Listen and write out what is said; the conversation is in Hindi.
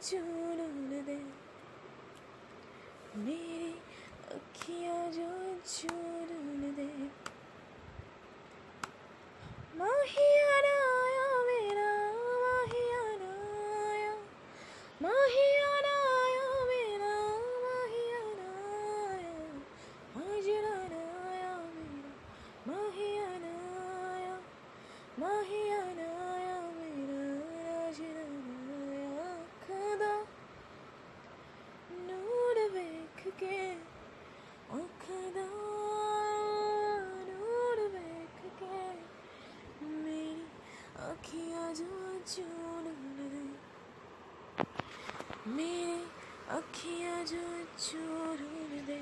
चूर दे, मेरी अखियाँ जो चूर दे। माहियाना आया मेरा, माहियाना आया, माहियाना आया मेरा, माहियाना आया, माजराना आया मेरा, माहियाना आया, माहियाना आया मेरा, राजराना आया। खुदा नूर वेख के, ओ खुदा नूर वेख के, मेरी अखियाँ जो चूर दे, मेरी अखियाँ जो चूर दे।